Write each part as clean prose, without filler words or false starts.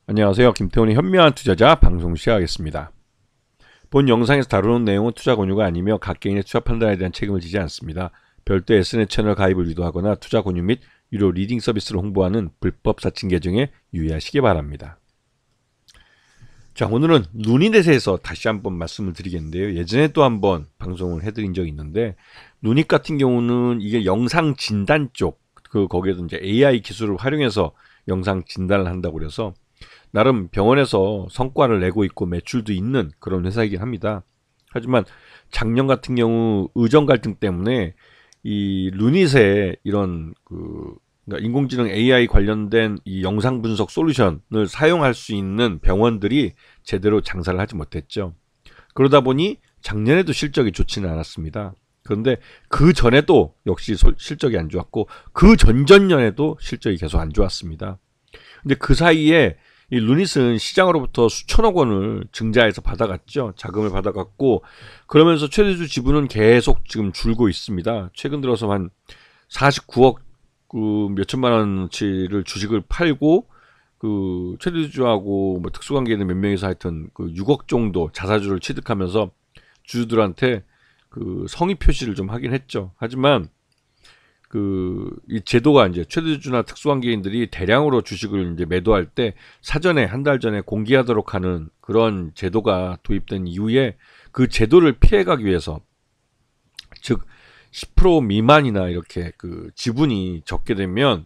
안녕하세요. 김태훈의 현명한 투자자 방송 시작하겠습니다. 본 영상에서 다루는 내용은 투자 권유가 아니며 각 개인의 투자 판단에 대한 책임을 지지 않습니다. 별도 SNS 채널 가입을 유도하거나 투자 권유 및 유료 리딩 서비스를 홍보하는 불법 사칭 계정에 유의하시기 바랍니다. 자, 오늘은 누닛에 대해서 다시 한번 말씀을 드리겠는데요. 예전에 또 한번 방송을 해드린 적이 있는데, 누닛 같은 경우는 이게 영상 진단 쪽, 거기에도 이제 AI 기술을 활용해서 영상 진단을 한다고 그래서 나름 병원에서 성과를 내고 있고 매출도 있는 그런 회사이긴 합니다. 하지만 작년 같은 경우 의정 갈등 때문에 이 루닛의 이런 그러니까 인공지능 AI 관련된 이 영상 분석 솔루션을 사용할 수 있는 병원들이 제대로 장사를 하지 못했죠. 그러다 보니 작년에도 실적이 좋지는 않았습니다. 그런데 그 전에도 역시 실적이 안 좋았고 그 전전년에도 실적이 계속 안 좋았습니다. 근데 그 사이에 이 루닛은 시장으로부터 수천억 원을 증자해서 받아갔죠. 자금을 받아갔고 그러면서 최대주 지분은 계속 지금 줄고 있습니다. 최근 들어서 한 49억 몇천만 원어치를 주식을 팔고 최대주주하고 뭐 특수관계 있는 몇 명이서 하여튼 6억 정도 자사주를 취득하면서 주주들한테 성의 표시를 좀 하긴 했죠. 하지만 이 제도가 이제 최대주주나 특수관계인들이 대량으로 주식을 이제 매도할 때 사전에 한 달 전에 공개하도록 하는 그런 제도가 도입된 이후에 그 제도를 피해가기 위해서 즉 10% 미만이나 이렇게 지분이 적게 되면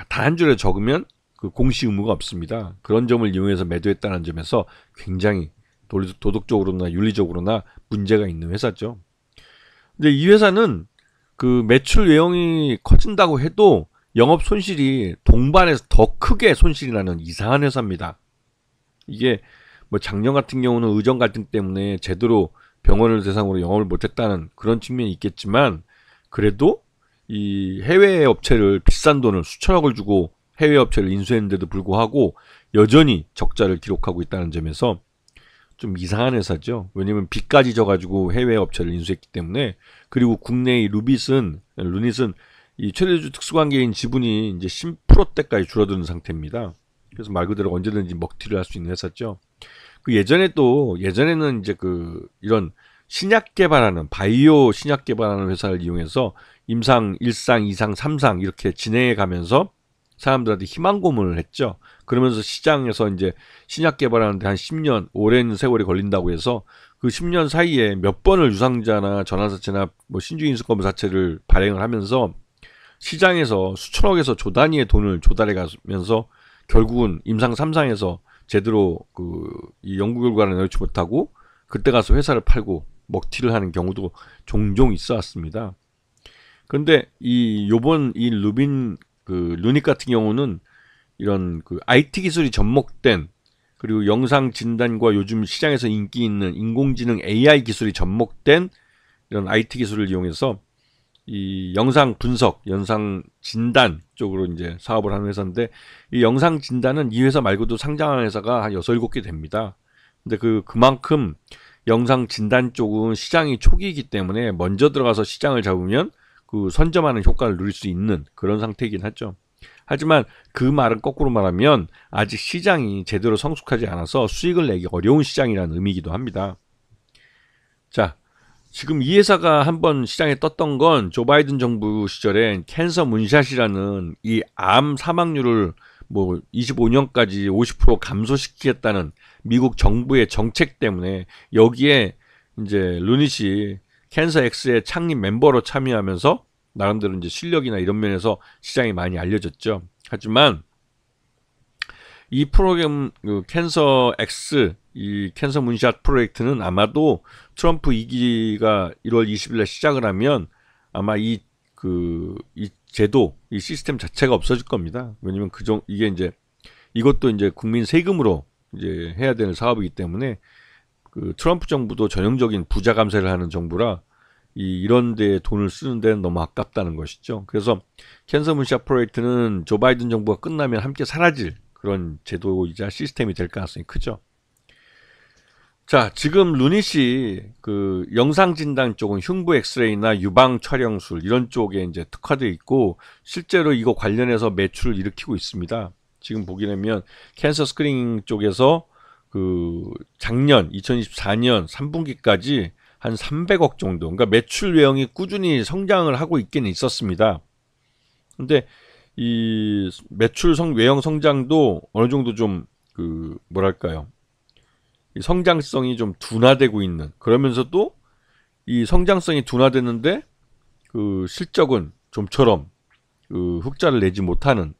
단 한 줄에 적으면 공시 의무가 없습니다. 그런 점을 이용해서 매도했다는 점에서 굉장히 도덕적으로나 윤리적으로나 문제가 있는 회사죠. 근데 이 회사는 매출 외형이 커진다고 해도 영업 손실이 동반해서 더 크게 손실이 나는 이상한 회사입니다. 이게 뭐 작년 같은 경우는 의정 갈등 때문에 제대로 병원을 대상으로 영업을 못했다는 그런 측면이 있겠지만 그래도 이 해외 업체를 비싼 돈을 수천억을 주고 해외 업체를 인수했는데도 불구하고 여전히 적자를 기록하고 있다는 점에서 좀 이상한 회사죠. 왜냐면 빚까지 져가지고 해외 업체를 인수했기 때문에. 그리고 국내의 루닛은 이 최대주 특수관계인 지분이 이제 10%대까지 줄어드는 상태입니다. 그래서 말 그대로 언제든지 먹튀를 할 수 있는 회사죠. 예전에는 이제 이런 신약 개발하는 바이오 신약 개발하는 회사를 이용해서 임상 1상, 2상, 3상 이렇게 진행해 가면서 사람들한테 희망 고문을 했죠. 그러면서 시장에서 이제 신약 개발하는데 한 10년, 오랜 세월이 걸린다고 해서 그 10년 사이에 몇 번을 유상자나 전환사채나 뭐 신주인수검사채를 발행을 하면서 시장에서 수천억에서 조 단위의 돈을 조달해 가면서 결국은 임상 3상에서 제대로 이 연구 결과를 내놓지 못하고 그때 가서 회사를 팔고 먹튀를 하는 경우도 종종 있어 왔습니다. 그런데 요번 이 루닛 같은 경우는 이런 IT 기술이 접목된 그리고 영상 진단과 요즘 시장에서 인기 있는 인공지능 AI 기술이 접목된 이런 IT 기술을 이용해서 이 영상 분석, 영상 진단 쪽으로 이제 사업을 하는 회사인데 이 영상 진단은 이 회사 말고도 상장한 회사가 한 6, 7개 됩니다. 근데 그만큼 영상 진단 쪽은 시장이 초기이기 때문에 먼저 들어가서 시장을 잡으면 선점하는 효과를 누릴 수 있는 그런 상태이긴 하죠. 하지만 그 말은 거꾸로 말하면 아직 시장이 제대로 성숙하지 않아서 수익을 내기 어려운 시장이라는 의미이기도 합니다. 자, 지금 이 회사가 한번 시장에 떴던 건 조 바이든 정부 시절에 캔서 문샷이라는 이 암 사망률을 뭐 25년까지 50% 감소시키겠다는 미국 정부의 정책 때문에 여기에 이제 루닛이 캔서 X의 창립 멤버로 참여하면서 나름대로 이제 실력이나 이런 면에서 시장이 많이 알려졌죠. 하지만 이 프로그램 캔서 X 이 캔서 문샷 프로젝트는 아마도 트럼프 2기가 1월 20일에 시작을 하면 아마 이 제도, 이 시스템 자체가 없어질 겁니다. 왜냐면 이게 이제 이것도 이제 국민 세금으로 이제 해야 되는 사업이기 때문에 트럼프 정부도 전형적인 부자 감세를 하는 정부라 이런 데 돈을 쓰는 데는 너무 아깝다는 것이죠. 그래서 캔서 문샷 프로젝트는 조 바이든 정부가 끝나면 함께 사라질 그런 제도이자 시스템이 될 가능성이 크죠. 자, 지금 루닛이 영상 진단 쪽은 흉부 엑스레이나 유방 촬영술 이런 쪽에 이제 특화되어 있고 실제로 이거 관련해서 매출을 일으키고 있습니다. 지금 보게 되면 캔서 스크리닝 쪽에서 그 작년 2024년 3분기까지 한 300억 정도, 그러니까 매출 외형이 꾸준히 성장을 하고 있기는 있었습니다. 근데 이 매출 외형 성장도 어느 정도 좀 그 뭐랄까요, 이 성장성이 좀 둔화되고 있는, 그러면서도 이 성장성이 둔화됐는데 그 실적은 좀처럼 그 흑자를 내지 못하는,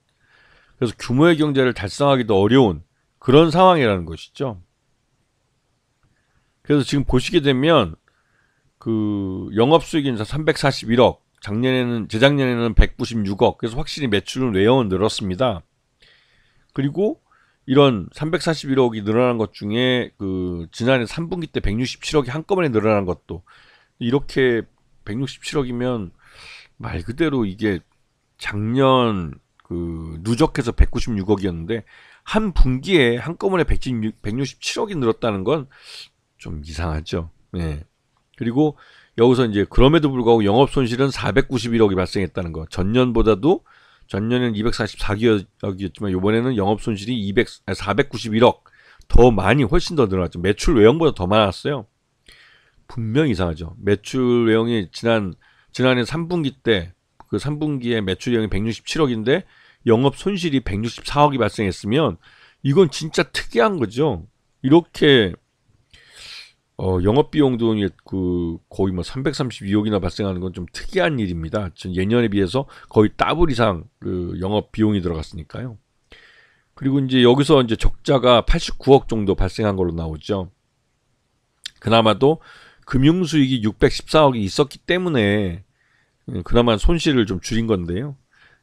그래서 규모의 경제를 달성하기도 어려운 그런 상황이라는 것이죠. 그래서 지금 보시게 되면 그 영업수익이 341억, 재작년에는 196억, 그래서 확실히 매출은 외형은 늘었습니다. 그리고 이런 341억이 늘어난 것 중에 그 지난해 3분기 때 167억이 한꺼번에 늘어난 것도, 이렇게 167억이면 말 그대로 이게 작년 그 누적해서 196억이었는데 한 분기에 한꺼번에 167억이 늘었다는 건 좀 이상하죠. 네. 그리고 여기서 이제 그럼에도 불구하고 영업 손실은 491억이 발생했다는 거. 전년에는 244억이었지만 이번에는 영업 손실이 491억, 더 많이 훨씬 더 늘어났죠. 매출 외형보다 더 많았어요. 분명히 이상하죠. 매출 외형이 지난해 3분기 때 그 3분기에 매출 외형이 167억인데 영업 손실이 164억이 발생했으면 이건 진짜 특이한 거죠. 이렇게 영업 비용도 그 거의 뭐 332억이나 발생하는 건 좀 특이한 일입니다. 예년에 비해서 거의 더블 이상 그 영업 비용이 들어갔으니까요. 그리고 이제 여기서 이제 적자가 89억 정도 발생한 걸로 나오죠. 그나마도 금융 수익이 614억이 있었기 때문에 그나마 손실을 좀 줄인 건데요.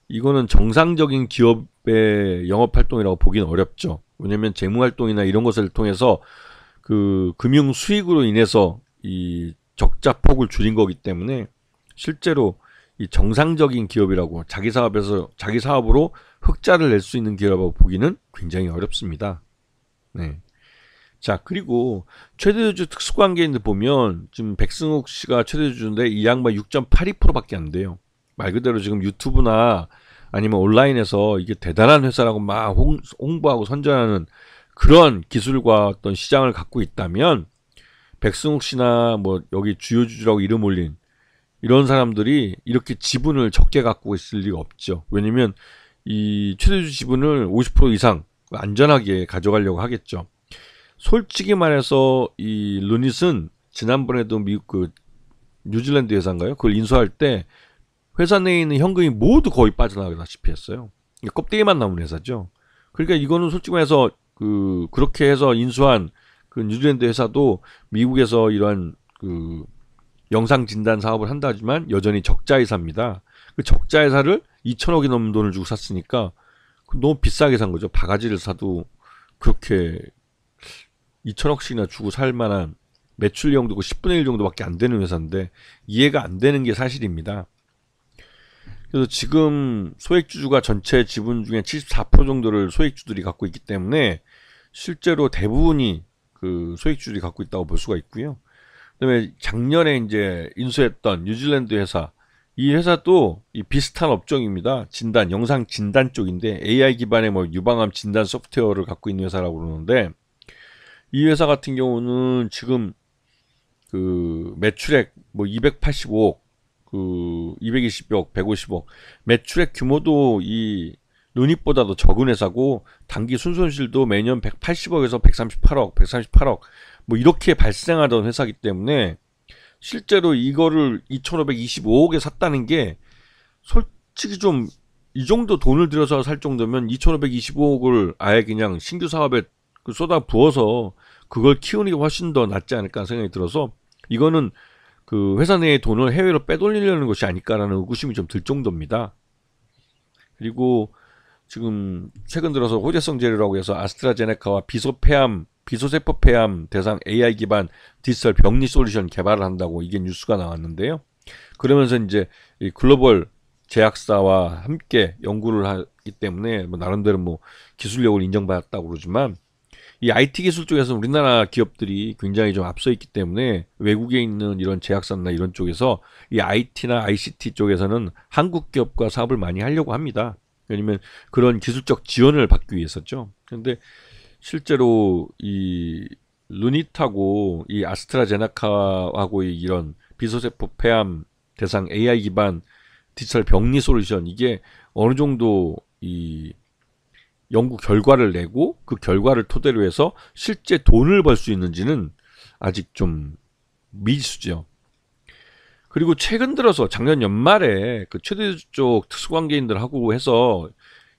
이거는 정상적인 기업의 영업 활동이라고 보기는 어렵죠. 왜냐하면 재무 활동이나 이런 것을 통해서 그 금융 수익으로 인해서 이 적자 폭을 줄인 거기 때문에 실제로 이 정상적인 기업이라고, 자기 사업으로 흑자를 낼 수 있는 기업이라고 보기는 굉장히 어렵습니다. 네. 자, 그리고 최대주주 특수관계인들 보면 지금 백승욱 씨가 최대주주인데 이 양반 6.82%밖에 안 돼요. 말 그대로 지금 유튜브나 아니면 온라인에서 이게 대단한 회사라고 막 홍보하고 선전하는 그런 기술과 어떤 시장을 갖고 있다면 백승욱 씨나 뭐 여기 주요주주라고 이름 올린 이런 사람들이 이렇게 지분을 적게 갖고 있을 리가 없죠. 왜냐면 이 최대주주 지분을 50% 이상 안전하게 가져가려고 하겠죠. 솔직히 말해서 이 루닛은 지난번에도 미국 그 뉴질랜드 회사인가요? 그걸 인수할 때 회사 내에 있는 현금이 모두 거의 빠져나가다시피 했어요. 껍데기만 남은 회사죠. 그러니까 이거는 솔직히 말해서 그렇게 해서 인수한 그 뉴질랜드 회사도 미국에서 이러한 그 영상 진단 사업을 한다지만 여전히 적자 회사입니다. 그 적자 회사를 2천억이 넘는 돈을 주고 샀으니까 너무 비싸게 산 거죠. 바가지를 사도 그렇게 2천억씩이나 주고 살 만한 매출량도 그 10분의 1 정도밖에 안 되는 회사인데 이해가 안 되는 게 사실입니다. 그래서 지금 소액주주가 전체 지분 중에 74% 정도를 소액주들이 갖고 있기 때문에 실제로 대부분이 그 소액주들이 갖고 있다고 볼 수가 있고요. 그다음에 작년에 이제 인수했던 뉴질랜드 회사, 이 회사도 이 비슷한 업종입니다. 영상 진단 쪽인데 AI 기반의 뭐 유방암 진단 소프트웨어를 갖고 있는 회사라고 그러는데 이 회사 같은 경우는 지금 그 매출액 뭐 285억, 그 220억, 150억, 매출액 규모도 이 루닛보다도 적은 회사고 단기 순손실도 매년 180억에서 138억 뭐 이렇게 발생하던 회사이기 때문에 실제로 이거를 2,525억에 샀다는 게 솔직히 좀 이 정도 돈을 들여서 살 정도면 2,525억을 아예 그냥 신규 사업에 쏟아 부어서 그걸 키우는 게 훨씬 더 낫지 않을까 생각이 들어서 이거는 그 회사 내의 돈을 해외로 빼돌리려는 것이 아닐까라는 의구심이 좀 들 정도입니다. 그리고 지금 최근 들어서 호재성 재료라고 해서 아스트라제네카와 비소세포 폐암 대상 AI 기반 디지털 병리 솔루션 개발을 한다고 이게 뉴스가 나왔는데요. 그러면서 이제 이 글로벌 제약사와 함께 연구를 하기 때문에 뭐 나름대로 뭐 기술력을 인정받았다고 그러지만 이 IT 기술 쪽에서는 우리나라 기업들이 굉장히 좀 앞서 있기 때문에 외국에 있는 이런 제약사나 이런 쪽에서 이 IT나 ICT 쪽에서는 한국 기업과 사업을 많이 하려고 합니다. 왜냐면 그런 기술적 지원을 받기 위해서죠. 그런데 실제로 이 루닛하고 이 아스트라제네카하고 이런 비소세포 폐암 대상 AI 기반 디지털 병리 솔루션, 이게 어느 정도 이 연구 결과를 내고 그 결과를 토대로 해서 실제 돈을 벌 수 있는지는 아직 좀 미지수죠. 그리고 최근 들어서 작년 연말에 그 최대주 쪽 특수관계인들하고 해서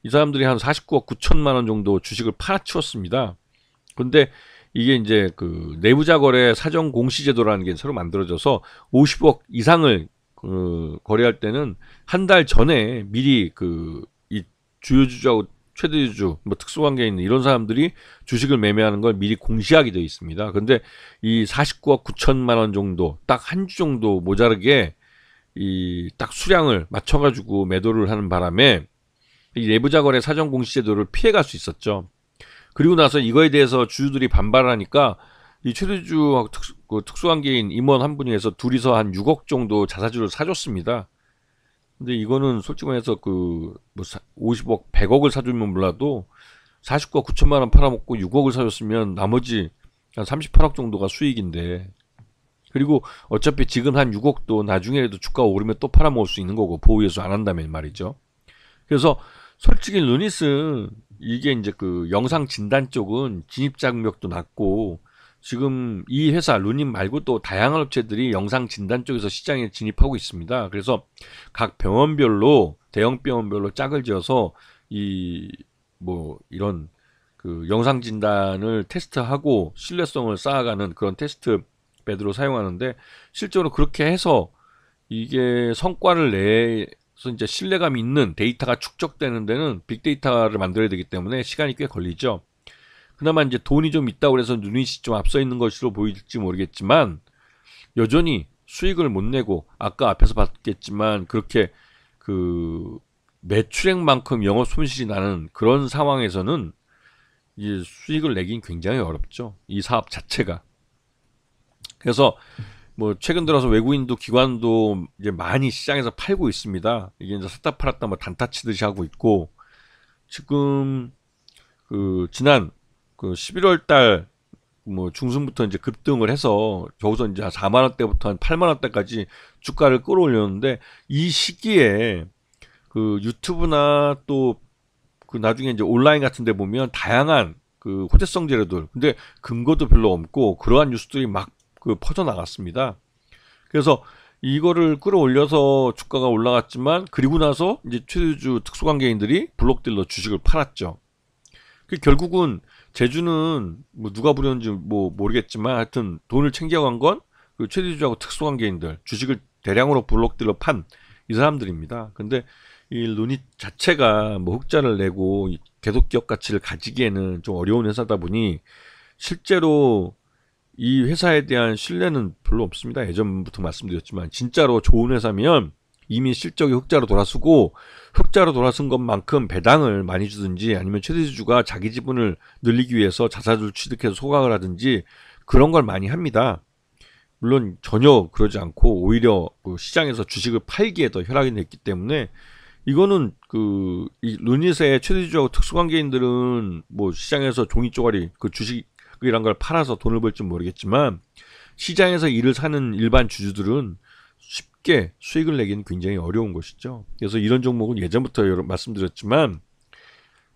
이 사람들이 한 49억 9천만 원 정도 주식을 팔아치웠습니다. 근데 이게 이제 그 내부자 거래 사전 공시 제도라는 게 새로 만들어져서 50억 이상을 거래할 때는 한 달 전에 미리 그 이 주요 주주하고 최대 주주, 뭐 특수관계에 있는 이런 사람들이 주식을 매매하는 걸 미리 공시하게 되어 있습니다. 근데 이 49억 9천만 원 정도, 딱 한 주 정도 모자르게 이 딱 수량을 맞춰가지고 매도를 하는 바람에 이 내부자 거래 사전 공시 제도를 피해갈 수 있었죠. 그리고 나서 이거에 대해서 주주들이 반발하니까 이 최대주하고 특수관계인 임원 한 분이 해서 둘이서 한 6억 정도 자사주를 사줬습니다. 근데 이거는 솔직히 말해서 그 뭐 50억, 100억을 사주면 몰라도 49억 9천만 원 팔아먹고 6억을 사줬으면 나머지 한 38억 정도가 수익인데, 그리고 어차피 지금 한 6억도 나중에라도 주가가 오르면 또 팔아먹을 수 있는 거고, 보호예수 안 한다면 말이죠. 그래서 솔직히 루닛은 이게 이제 그 영상 진단 쪽은 진입장벽도 낮고, 지금 이 회사 루닛 말고 또 다양한 업체들이 영상 진단 쪽에서 시장에 진입하고 있습니다. 그래서 각 병원별로, 대형 병원별로 짝을 지어서 이 뭐 이런 그 영상 진단을 테스트하고 신뢰성을 쌓아가는 그런 테스트 베드로 사용하는데, 실제로 그렇게 해서 이게 성과를 내서 이제 신뢰감 있는 데이터가 축적되는 데는 빅데이터를 만들어야 되기 때문에 시간이 꽤 걸리죠. 그나마 이제 돈이 좀 있다고 해서 루닛이 좀 앞서 있는 것으로 보일지 모르겠지만, 여전히 수익을 못 내고, 아까 앞에서 봤겠지만 그렇게 그 매출액만큼 영업 손실이 나는 그런 상황에서는 이 수익을 내긴 굉장히 어렵죠, 이 사업 자체가. 그래서 뭐 최근 들어서 외국인도 기관도 이제 많이 시장에서 팔고 있습니다. 이게 이제 샀다 팔았다 뭐 단타 치듯이 하고 있고, 지금 그 지난 그 11월 달 뭐 중순부터 이제 급등을 해서 저기서 이제 4만 원대부터 한 8만 원대까지 주가를 끌어올렸는데, 이 시기에 그 유튜브나 또 그 나중에 이제 온라인 같은 데 보면 다양한 그 호재성 재료들, 근데 근거도 별로 없고 그러한 뉴스들이 막 그 퍼져 나갔습니다. 그래서 이거를 끌어올려서 주가가 올라갔지만, 그리고 나서 이제 최대주 특수관계인들이 블록딜러 주식을 팔았죠. 그 결국은 제주는 뭐 누가 부렸는지 뭐 모르겠지만 하여튼 돈을 챙겨간 건 그 최대주하고 특수관계인들, 주식을 대량으로 블록딜러 판 이 사람들입니다. 근데 이 루닛 자체가 뭐 흑자를 내고 계속 기업 가치를 가지기에는 좀 어려운 회사다 보니 실제로 이 회사에 대한 신뢰는 별로 없습니다. 예전부터 말씀드렸지만 진짜로 좋은 회사면 이미 실적이 흑자로 돌아서고, 흑자로 돌아선 것만큼 배당을 많이 주든지 아니면 최대주주가 자기 지분을 늘리기 위해서 자사주를 취득해서 소각을 하든지 그런 걸 많이 합니다. 물론 전혀 그러지 않고 오히려 그 시장에서 주식을 팔기에 더 혈안이 됐기 때문에, 이거는 그 이 루닛의 최대주주하고 특수관계인들은 뭐 시장에서 종이 쪼가리 그 주식이란 걸 팔아서 돈을 벌지 모르겠지만, 시장에서 일을 사는 일반 주주들은 쉽게 수익을 내기는 굉장히 어려운 것이죠. 그래서 이런 종목은 예전부터 여러 말씀드렸지만,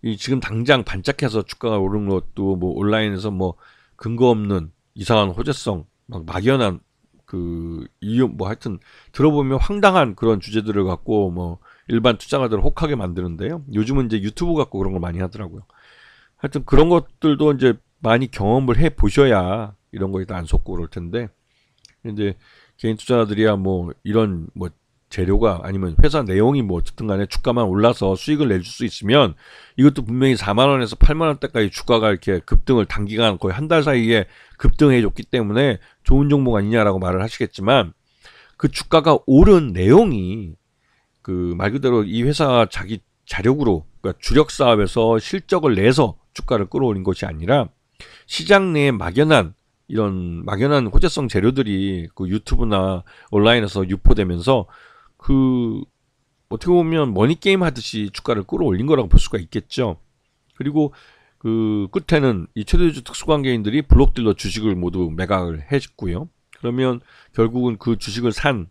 이 지금 당장 반짝해서 주가가 오르는 것도 뭐 온라인에서 뭐 근거 없는 이상한 호재성, 막 막연한 그 이유, 뭐 하여튼 들어보면 황당한 그런 주제들을 갖고 뭐 일반 투자가들을 혹하게 만드는데요. 요즘은 이제 유튜브 갖고 그런 걸 많이 하더라고요. 하여튼 그런 것들도 이제 많이 경험을 해 보셔야 이런 거에 안 속고 그럴 텐데, 이제 개인 투자자들이야 뭐 이런 뭐 재료가 아니면 회사 내용이 뭐 어쨌든 간에 주가만 올라서 수익을 내줄 수 있으면, 이것도 분명히 4만 원에서 8만 원대까지 주가가 이렇게 급등을 단기간 거의 한 달 사이에 급등해 줬기 때문에 좋은 종목 아니냐라고 말을 하시겠지만, 그 주가가 오른 내용이 그 말 그대로 이 회사가 자기 자력으로, 그러니까 주력 사업에서 실적을 내서 주가를 끌어올린 것이 아니라 시장 내에 막연한 이런 막연한 호재성 재료들이 그 유튜브나 온라인에서 유포되면서 그 어떻게 보면 머니게임 하듯이 주가를 끌어올린 거라고 볼 수가 있겠죠. 그리고 그 끝에는 이 최대주 특수관계인들이 블록딜러 주식을 모두 매각을 했고요. 그러면 결국은 그 주식을 산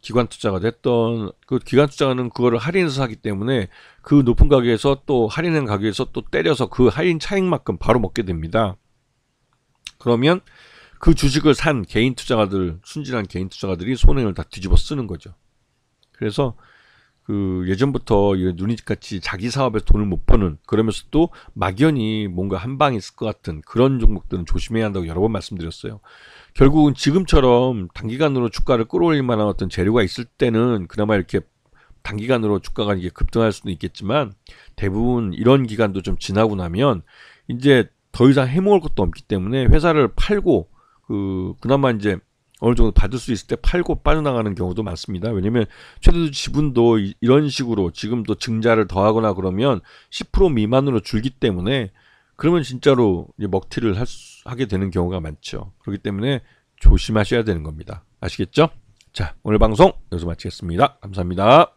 기관 투자가 됐던 그 기관 투자는 그거를 할인해서 사기 때문에 그 높은 가격에서 또 할인한 가격에서 또 때려서 그 할인 차익만큼 바로 먹게 됩니다. 그러면 그 주식을 산 개인 투자가들, 순진한 개인 투자가들이 손해를 다 뒤집어 쓰는 거죠. 그래서 그 예전부터 누니같이 자기 사업에 돈을 못 버는, 그러면서 또 막연히 뭔가 한 방에 있을 것 같은 그런 종목들은 조심해야 한다고 여러 번 말씀드렸어요. 결국은 지금처럼 단기간으로 주가를 끌어올릴 만한 어떤 재료가 있을 때는 그나마 이렇게 단기간으로 주가가 이게 급등할 수도 있겠지만, 대부분 이런 기간도 좀 지나고 나면 이제 더 이상 해먹을 것도 없기 때문에 회사를 팔고 그나마 이제 어느 정도 받을 수 있을 때 팔고 빠져나가는 경우도 많습니다. 왜냐면 최대주 지분도 이런 식으로 지금도 증자를 더하거나 그러면 10% 미만으로 줄기 때문에, 그러면 진짜로 이제 먹튀를 하게 되는 경우가 많죠. 그렇기 때문에 조심하셔야 되는 겁니다. 아시겠죠? 자, 오늘 방송 여기서 마치겠습니다. 감사합니다.